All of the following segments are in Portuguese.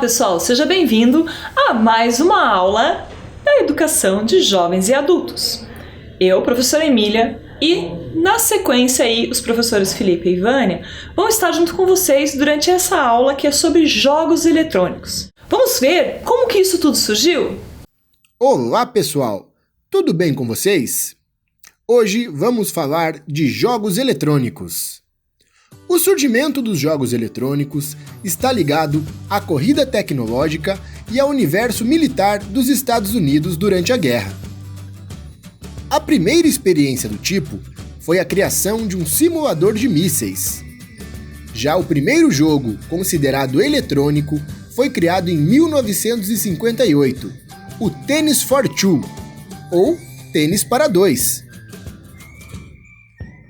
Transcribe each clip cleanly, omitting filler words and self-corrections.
pessoal, seja bem-vindo a mais uma aula da educação de jovens e adultos. Eu, professora Emília, e na sequência aí os professores Felipe e Vânia vão estar junto com vocês durante essa aula que é sobre jogos eletrônicos. Vamos ver como que isso tudo surgiu? Olá pessoal, tudo bem com vocês? Hoje vamos falar de jogos eletrônicos. O surgimento dos jogos eletrônicos está ligado à corrida tecnológica e ao universo militar dos Estados Unidos durante a guerra. A primeira experiência do tipo foi a criação de um simulador de mísseis. Já o primeiro jogo considerado eletrônico foi criado em 1958, o Tennis for Two, ou Tênis para Dois.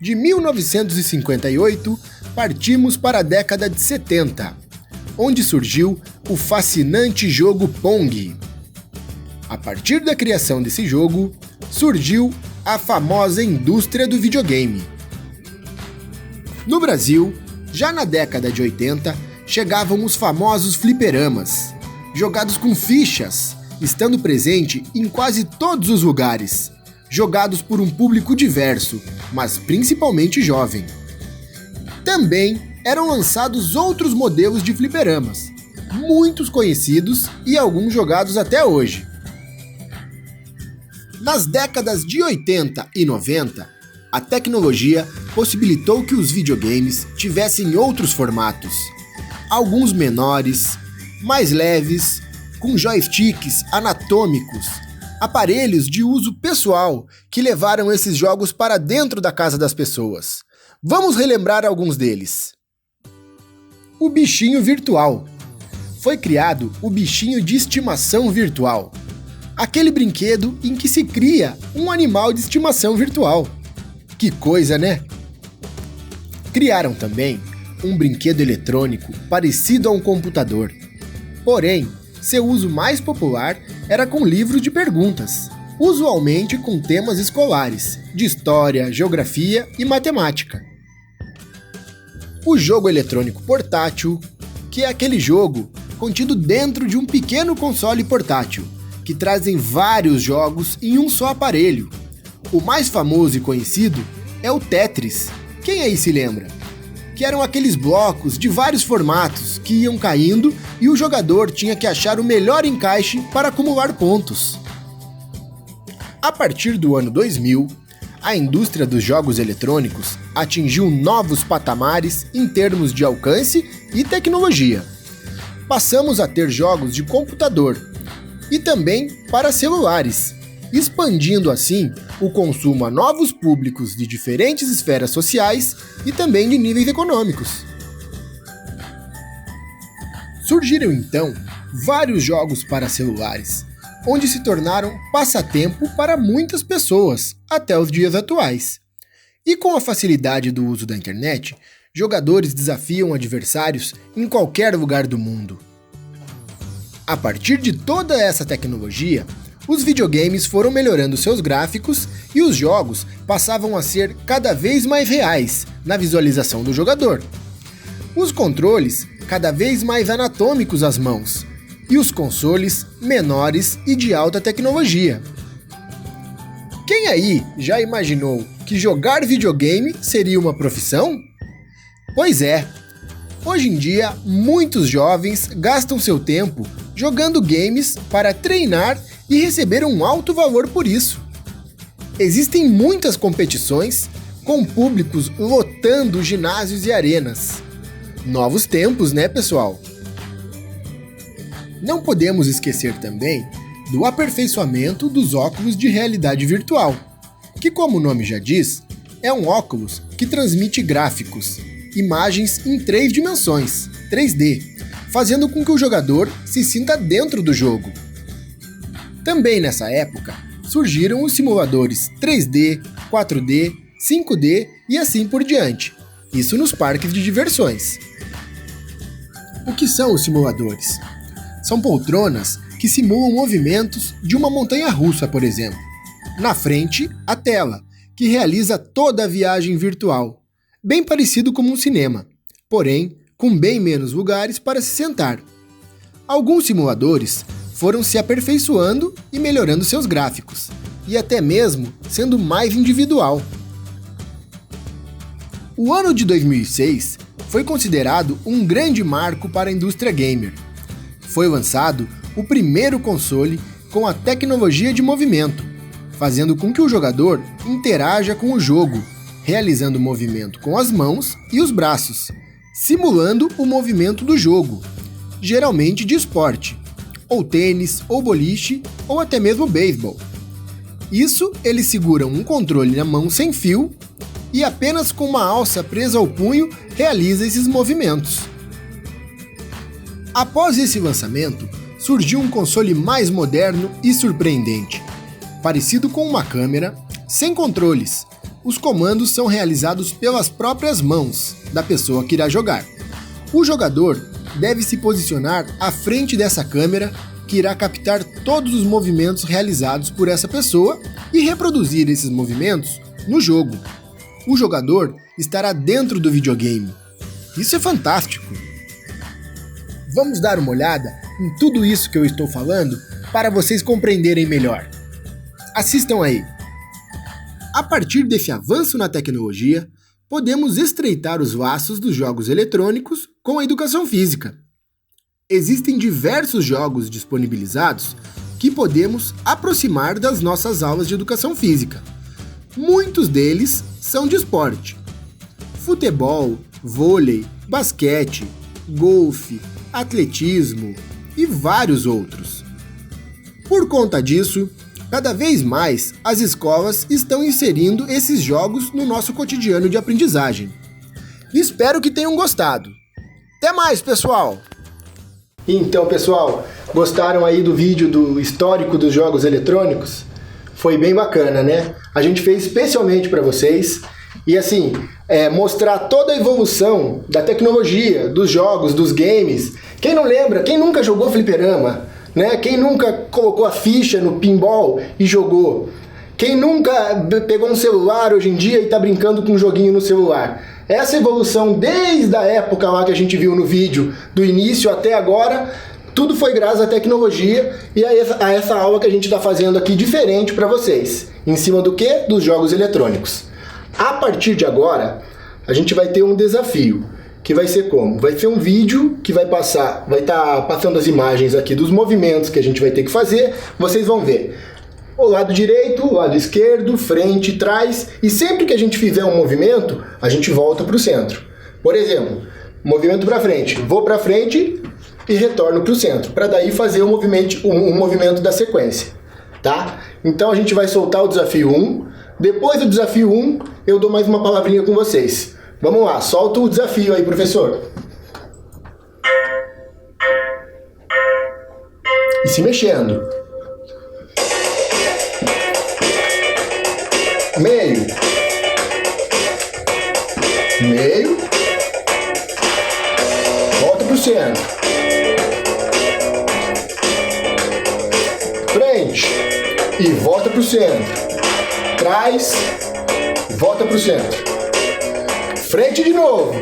De 1958, partimos para a década de 70, onde surgiu o fascinante jogo Pong. A partir da criação desse jogo, surgiu a famosa indústria do videogame. No Brasil, já na década de 80, chegavam os famosos fliperamas, jogados com fichas, estando presente em quase todos os lugares, jogados por um público diverso, mas principalmente jovem. Também eram lançados outros modelos de fliperamas, muitos conhecidos e alguns jogados até hoje. Nas décadas de 80 e 90, a tecnologia possibilitou que os videogames tivessem outros formatos, alguns menores, mais leves, com joysticks anatômicos, aparelhos de uso pessoal que levaram esses jogos para dentro da casa das pessoas. Vamos relembrar alguns deles. O bichinho virtual. Foi criado o bichinho de estimação virtual. Aquele brinquedo em que se cria um animal de estimação virtual. Que coisa, né? Criaram também um brinquedo eletrônico parecido a um computador. Porém, seu uso mais popular era com livros de perguntas, usualmente com temas escolares, de história, geografia e matemática. O jogo eletrônico portátil, que é aquele jogo contido dentro de um pequeno console portátil, que trazem vários jogos em um só aparelho. O mais famoso e conhecido é o Tetris. Quem aí se lembra? Que eram aqueles blocos de vários formatos que iam caindo e o jogador tinha que achar o melhor encaixe para acumular pontos. A partir do ano 2000, a indústria dos jogos eletrônicos atingiu novos patamares em termos de alcance e tecnologia. Passamos a ter jogos de computador e também para celulares, expandindo assim o consumo a novos públicos de diferentes esferas sociais e também de níveis econômicos. Surgiram então vários jogos para celulares, onde se tornaram passatempo para muitas pessoas até os dias atuais. E com a facilidade do uso da internet, jogadores desafiam adversários em qualquer lugar do mundo. A partir de toda essa tecnologia, os videogames foram melhorando seus gráficos e os jogos passavam a ser cada vez mais reais na visualização do jogador. Os controles cada vez mais anatômicos às mãos, e os consoles menores e de alta tecnologia. Quem aí já imaginou que jogar videogame seria uma profissão? Pois é, hoje em dia muitos jovens gastam seu tempo jogando games para treinar e receber um alto valor por isso. Existem muitas competições com públicos lotando ginásios e arenas. Novos tempos, né, pessoal? Não podemos esquecer também do aperfeiçoamento dos óculos de realidade virtual, que, como o nome já diz, é um óculos que transmite gráficos, imagens em 3 dimensões, 3D, fazendo com que o jogador se sinta dentro do jogo. Também nessa época, surgiram os simuladores 3D, 4D, 5D e assim por diante, isso nos parques de diversões. O que são os simuladores? São poltronas que simulam movimentos de uma montanha-russa, por exemplo. Na frente, a tela, que realiza toda a viagem virtual, bem parecido como um cinema, porém com bem menos lugares para se sentar. Alguns simuladores foram se aperfeiçoando e melhorando seus gráficos, e até mesmo sendo mais individual. O ano de 2006 foi considerado um grande marco para a indústria gamer. Foi lançado o primeiro console com a tecnologia de movimento, fazendo com que o jogador interaja com o jogo, realizando movimento com as mãos e os braços, simulando o movimento do jogo, geralmente de esporte, ou tênis, ou boliche, ou até mesmo beisebol. Isso eles seguram um controle na mão sem fio e apenas com uma alça presa ao punho realiza esses movimentos. Após esse lançamento, surgiu um console mais moderno e surpreendente. Parecido com uma câmera, sem controles, os comandos são realizados pelas próprias mãos da pessoa que irá jogar. O jogador deve se posicionar à frente dessa câmera que irá captar todos os movimentos realizados por essa pessoa e reproduzir esses movimentos no jogo. O jogador estará dentro do videogame. Isso é fantástico! Vamos dar uma olhada em tudo isso que eu estou falando para vocês compreenderem melhor. Assistam aí! A partir desse avanço na tecnologia, podemos estreitar os laços dos jogos eletrônicos com a educação física. Existem diversos jogos disponibilizados que podemos aproximar das nossas aulas de educação física. Muitos deles são de esporte: futebol, vôlei, basquete, golfe, atletismo e vários outros. Por conta disso, cada vez mais as escolas estão inserindo esses jogos no nosso cotidiano de aprendizagem. Espero que tenham gostado. Até mais, pessoal! Então, pessoal, gostaram aí do vídeo do histórico dos jogos eletrônicos? Foi bem bacana, né? A gente fez especialmente para vocês e assim, mostrar toda a evolução da tecnologia, dos jogos, dos games. Quem não lembra, quem nunca jogou fliperama, né? Quem nunca colocou a ficha no pinball e jogou? Quem nunca pegou um celular hoje em dia e está brincando com um joguinho no celular? Essa evolução desde a época lá que a gente viu no vídeo, do início até agora, tudo foi graças à tecnologia e a essa aula que a gente está fazendo aqui diferente para vocês. Em cima do quê? Dos jogos eletrônicos. A partir de agora, a gente vai ter um desafio, que vai ser como? Vai ser um vídeo que vai estar passando as imagens aqui dos movimentos que a gente vai ter que fazer, vocês vão ver o lado direito, o lado esquerdo, frente, trás, e sempre que a gente fizer um movimento, a gente volta para o centro. Por exemplo, movimento para frente, vou para frente e retorno para o centro, para daí fazer o movimento da sequência, tá? Então a gente vai soltar o desafio 1, depois do desafio 1 eu dou mais uma palavrinha com vocês. Vamos lá, solta o desafio aí, professor. E se mexendo. Meio. Meio. Volta pro centro. Frente. E volta pro centro. Trás. Volta pro centro. Frente de novo.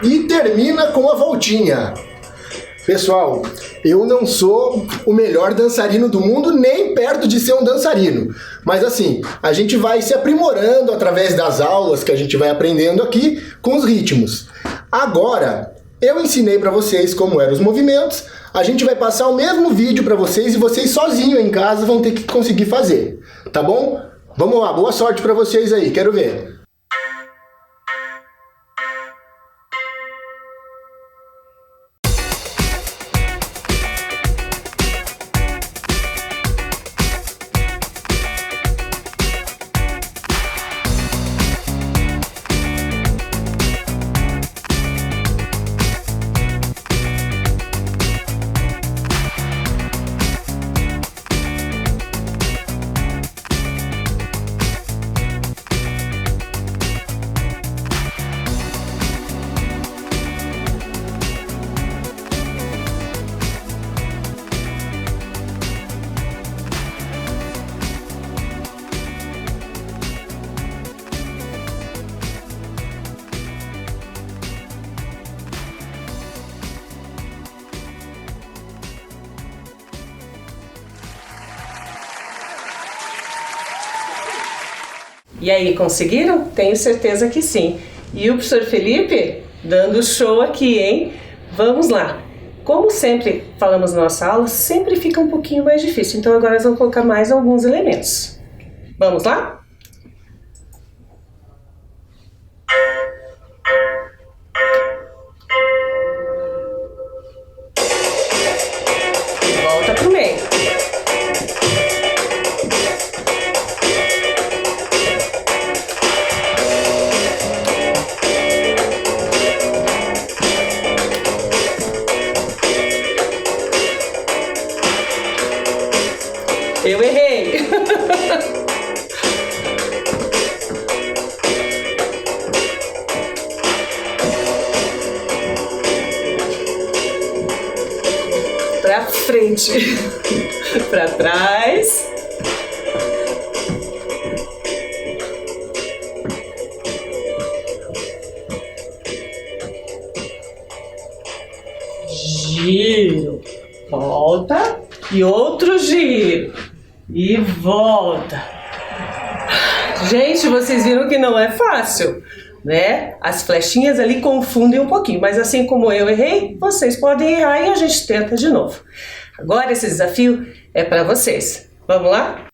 E termina com a voltinha. Pessoal, eu não sou o melhor dançarino do mundo, nem perto de ser um dançarino. Mas assim, a gente vai se aprimorando através das aulas que a gente vai aprendendo aqui com os ritmos. Agora, eu ensinei para vocês como eram os movimentos, a gente vai passar o mesmo vídeo para vocês e vocês sozinhos em casa vão ter que conseguir fazer, tá bom? Vamos lá, boa sorte para vocês aí, quero ver. E aí, conseguiram? Tenho certeza que sim. E o professor Felipe dando show aqui, hein? Vamos lá. Como sempre falamos na nossa aula, sempre fica um pouquinho mais difícil. Então agora nós vamos colocar mais alguns elementos. Vamos lá? Volta pro meio. Eu errei! Pra frente, pra trás. Giro, volta e outro giro e volta. Gente, vocês viram que não é fácil, né? As flechinhas ali confundem um pouquinho, mas assim como eu errei, vocês podem errar e a gente tenta de novo. Agora esse desafio é para vocês. Vamos lá?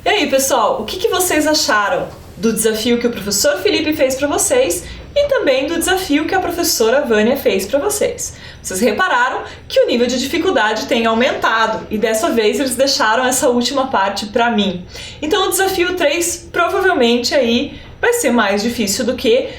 E aí, pessoal, o que vocês acharam do desafio que o professor Felipe fez para vocês e também do desafio que a professora Vânia fez para vocês? Vocês repararam que o nível de dificuldade tem aumentado e dessa vez eles deixaram essa última parte para mim. Então o desafio 3 provavelmente aí vai ser mais difícil do que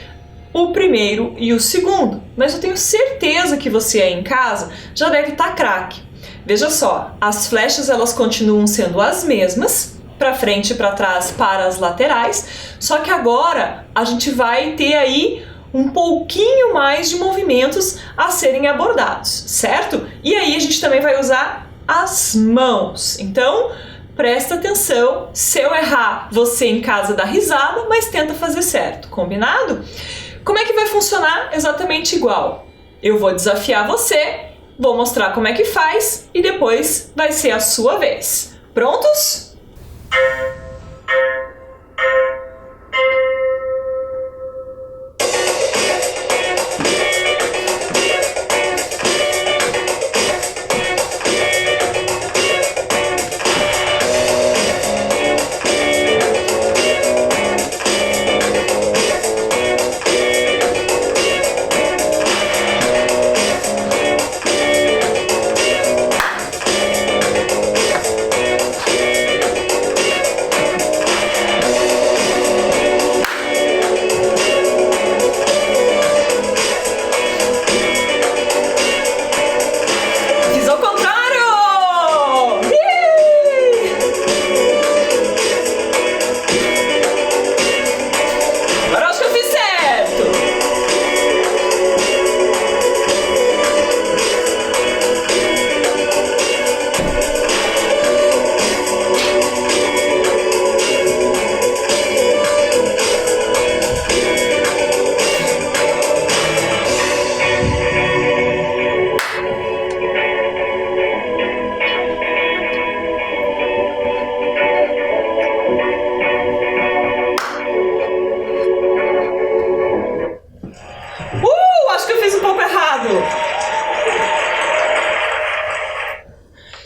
o primeiro e o segundo, mas eu tenho certeza que você aí em casa já deve estar craque. Veja só, as flechas elas continuam sendo as mesmas, para frente e para trás, para as laterais, só que agora a gente vai ter aí um pouquinho mais de movimentos a serem abordados, certo? E aí a gente também vai usar as mãos. Então, presta atenção, se eu errar, você em casa dá risada, mas tenta fazer certo, combinado? Como é que vai funcionar? Exatamente igual. Eu vou desafiar você, vou mostrar como é que faz e depois vai ser a sua vez. Prontos?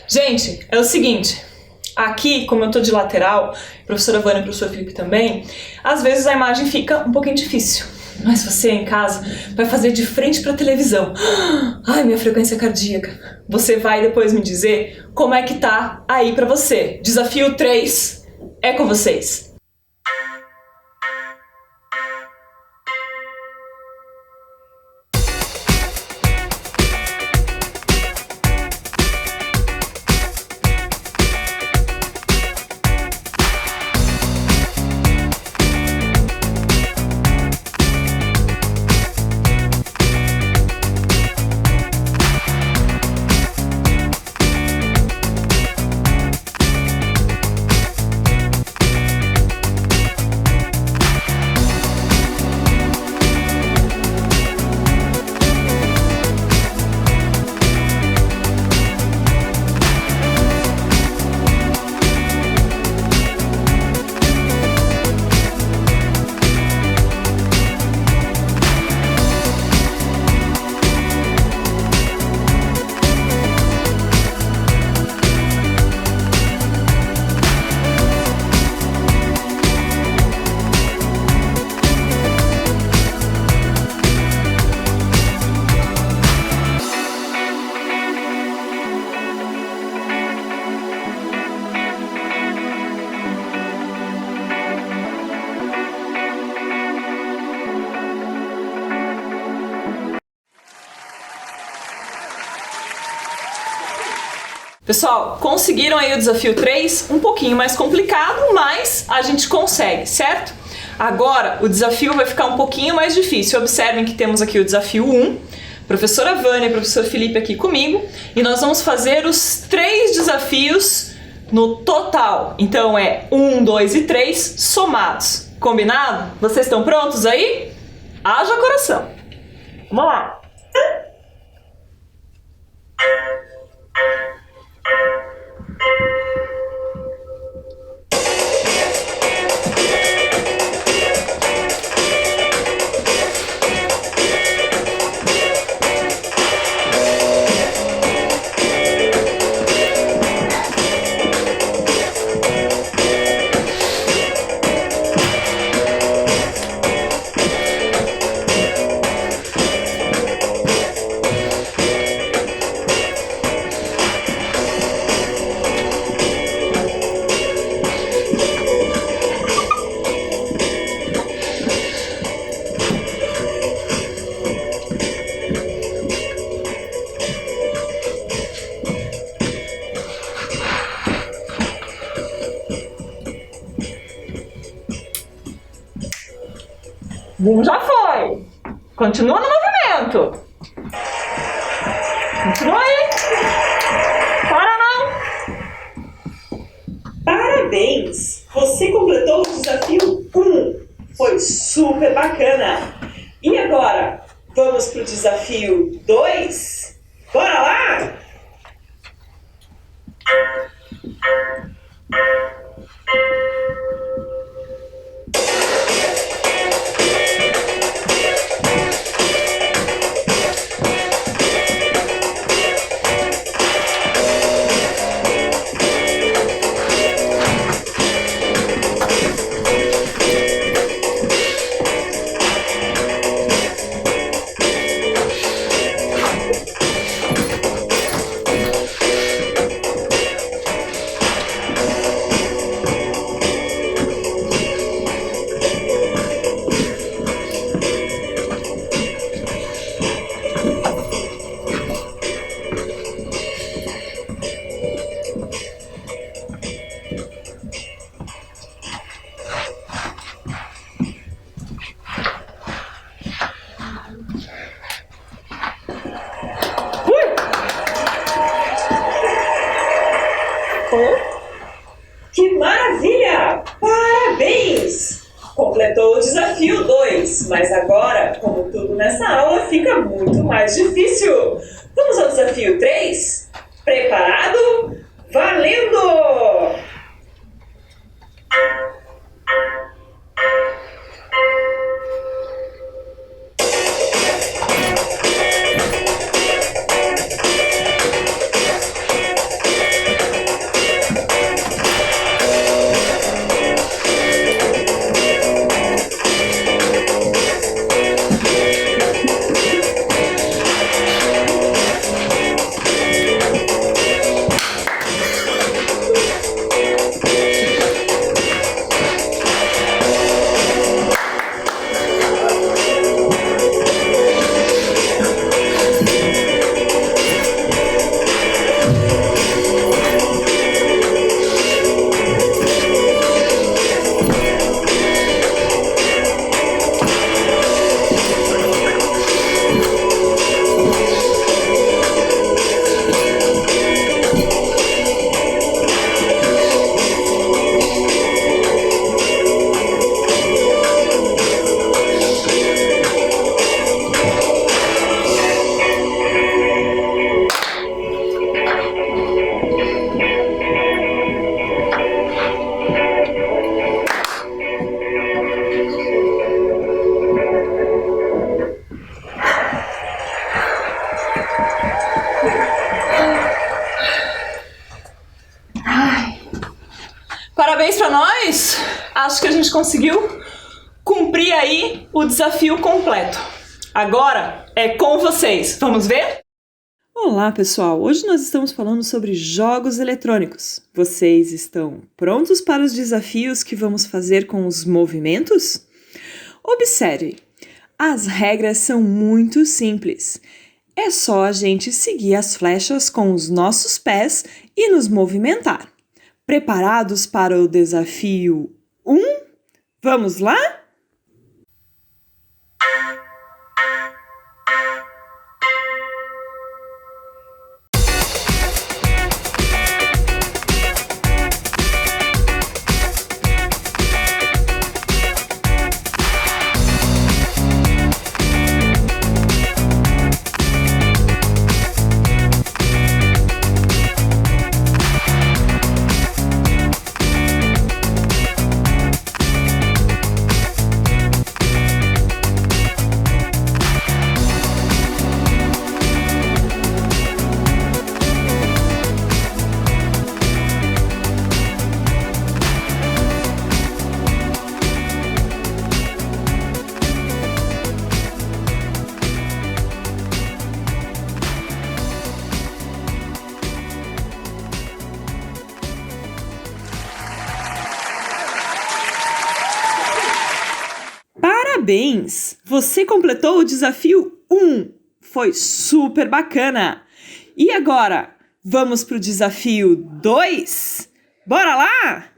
Gente, é o seguinte, Aqui, como eu tô de lateral, professora Vânia e professor Felipe também, às vezes a imagem fica um pouquinho difícil. Mas você em casa vai fazer de frente para a televisão. Ai, minha frequência cardíaca. Você vai depois me dizer como é que tá aí para você. Desafio 3 é com vocês. Pessoal, conseguiram aí o desafio 3? Um pouquinho mais complicado, mas a gente consegue, certo? Agora, o desafio vai ficar um pouquinho mais difícil. Observem que temos aqui o desafio 1, professora Vânia e professor Felipe aqui comigo, e nós vamos fazer os 3 desafios no total. Então é 1, 2 e 3 somados. Combinado? Vocês estão prontos aí? Haja coração. Vamos lá. Já foi! Continua no movimento! Continua aí! Para não! Parabéns! Você completou o desafio 1. Foi super bacana! E agora, vamos para o desafio 2? Bora lá? Que maravilha! Parabéns! Completou o desafio 2, mas agora, como tudo nessa aula, fica muito mais difícil. Vamos ao desafio 3? Preparado? Valendo! acho que a gente conseguiu cumprir aí o desafio completo. Agora é com vocês. Vamos ver? Olá, pessoal! Hoje nós estamos falando sobre jogos eletrônicos. Vocês estão prontos para os desafios que vamos fazer com os movimentos? Observe, as regras são muito simples. É só a gente seguir as flechas com os nossos pés e nos movimentar. Preparados para o desafio 1? Vamos lá? Parabéns! Você completou o desafio 1. Foi super bacana! E agora, vamos para o desafio 2? Bora lá?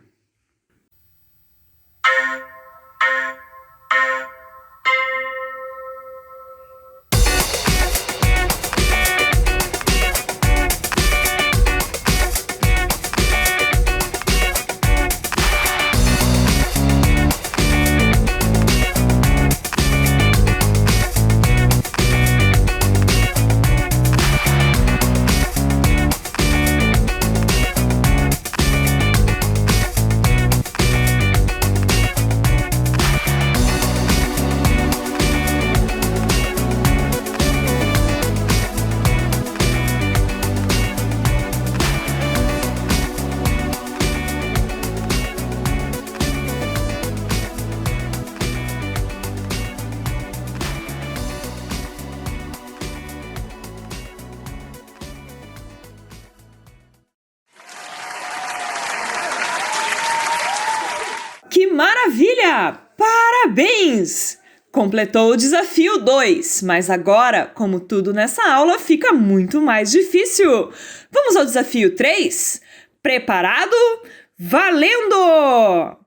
Que maravilha! Parabéns! Completou o desafio 2, mas agora, como tudo nessa aula, fica muito mais difícil. Vamos ao desafio 3? Preparado? Valendo!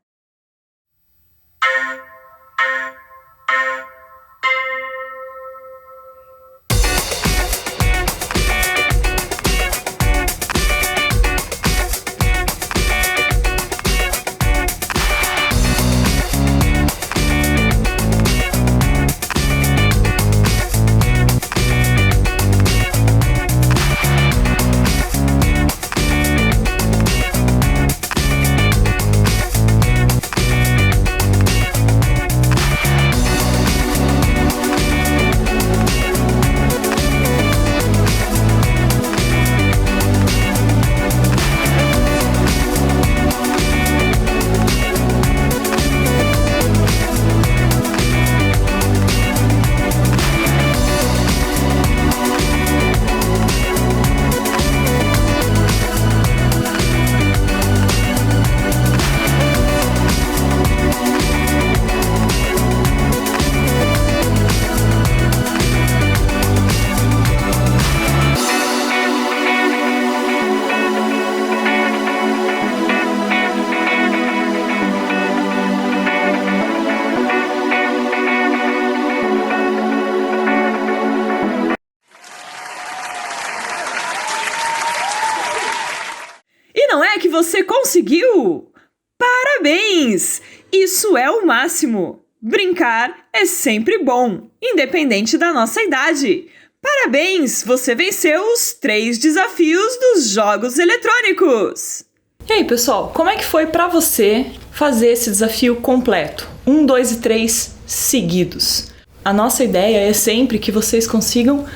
Não é que você conseguiu? Parabéns! Isso é o máximo! Brincar é sempre bom, independente da nossa idade. Parabéns! Você venceu os 3 desafios dos jogos eletrônicos! E aí, pessoal, como é que foi pra você fazer esse desafio completo? 1, 2 e 3 seguidos. A nossa ideia é sempre que vocês consigam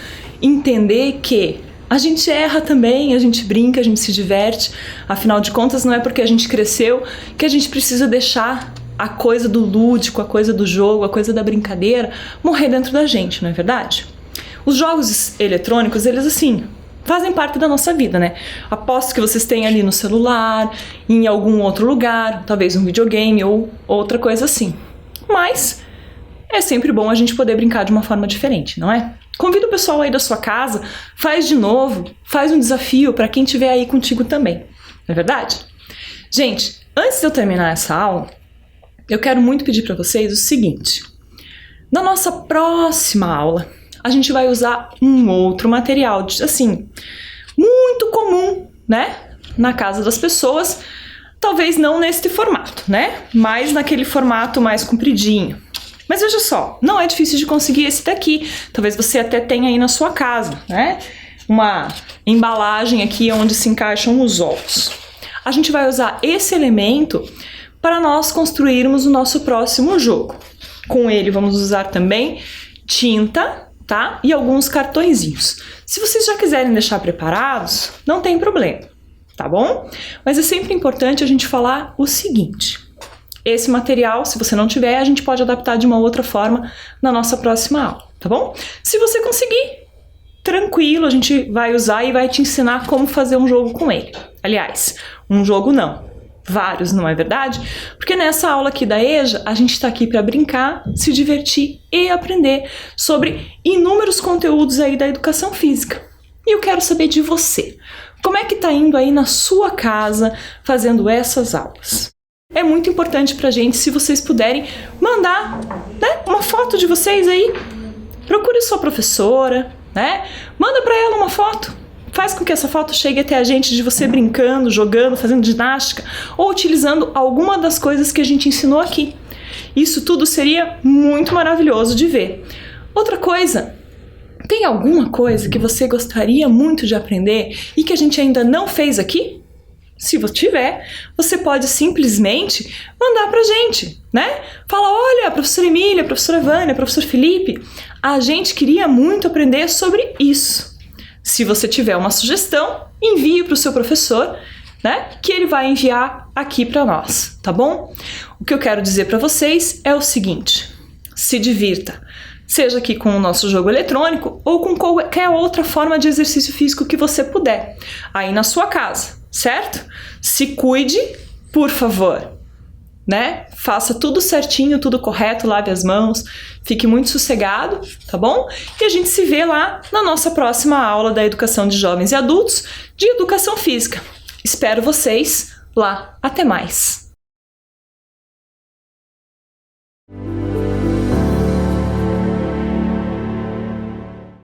entender que a gente erra também, a gente brinca, a gente se diverte. Afinal de contas, não é porque a gente cresceu que a gente precisa deixar a coisa do lúdico, a coisa do jogo, a coisa da brincadeira morrer dentro da gente, não é verdade? Os jogos eletrônicos, eles assim, fazem parte da nossa vida, né? Aposto que vocês têm ali no celular, em algum outro lugar, talvez um videogame ou outra coisa assim. Mas é sempre bom a gente poder brincar de uma forma diferente, não é? Convida o pessoal aí da sua casa, faz de novo, faz um desafio para quem estiver aí contigo também, não é verdade? Gente, antes de eu terminar essa aula, eu quero muito pedir para vocês o seguinte. Na nossa próxima aula, a gente vai usar um outro material, assim, muito comum, né? Na casa das pessoas, talvez não neste formato, né? Mas naquele formato mais compridinho. Mas veja só, não é difícil de conseguir esse daqui. Talvez você até tenha aí na sua casa, né? Uma embalagem aqui onde se encaixam os ovos. A gente vai usar esse elemento para nós construirmos o nosso próximo jogo. Com ele vamos usar também tinta, tá? E alguns cartõezinhos. Se vocês já quiserem deixar preparados, não tem problema, tá bom? Mas é sempre importante a gente falar o seguinte. Esse material, se você não tiver, a gente pode adaptar de uma outra forma na nossa próxima aula, tá bom? Se você conseguir, tranquilo, a gente vai usar e vai te ensinar como fazer um jogo com ele. Aliás, um jogo não, vários, não é verdade? Porque nessa aula aqui da EJA, a gente está aqui para brincar, se divertir e aprender sobre inúmeros conteúdos aí da educação física. E eu quero saber de você, como é que tá indo aí na sua casa fazendo essas aulas? É muito importante pra gente se vocês puderem mandar, né, uma foto de vocês aí. Procure sua professora, né? Manda pra ela uma foto. Faz com que essa foto chegue até a gente de você brincando, jogando, fazendo ginástica ou utilizando alguma das coisas que a gente ensinou aqui. Isso tudo seria muito maravilhoso de ver. Outra coisa, tem alguma coisa que você gostaria muito de aprender e que a gente ainda não fez aqui? Se você tiver, você pode simplesmente mandar pra gente, né? Fala, olha, professora Emília, professora Vânia, professor Felipe, a gente queria muito aprender sobre isso. Se você tiver uma sugestão, envie para o seu professor, né? Que ele vai enviar aqui para nós, tá bom? O que eu quero dizer para vocês é o seguinte, se divirta. Seja aqui com o nosso jogo eletrônico ou com qualquer outra forma de exercício físico que você puder, aí na sua casa. Certo? Se cuide, por favor, né? Faça tudo certinho, tudo correto, lave as mãos, fique muito sossegado, tá bom? E a gente se vê lá na nossa próxima aula da Educação de Jovens e Adultos de Educação Física. Espero vocês lá. Até mais!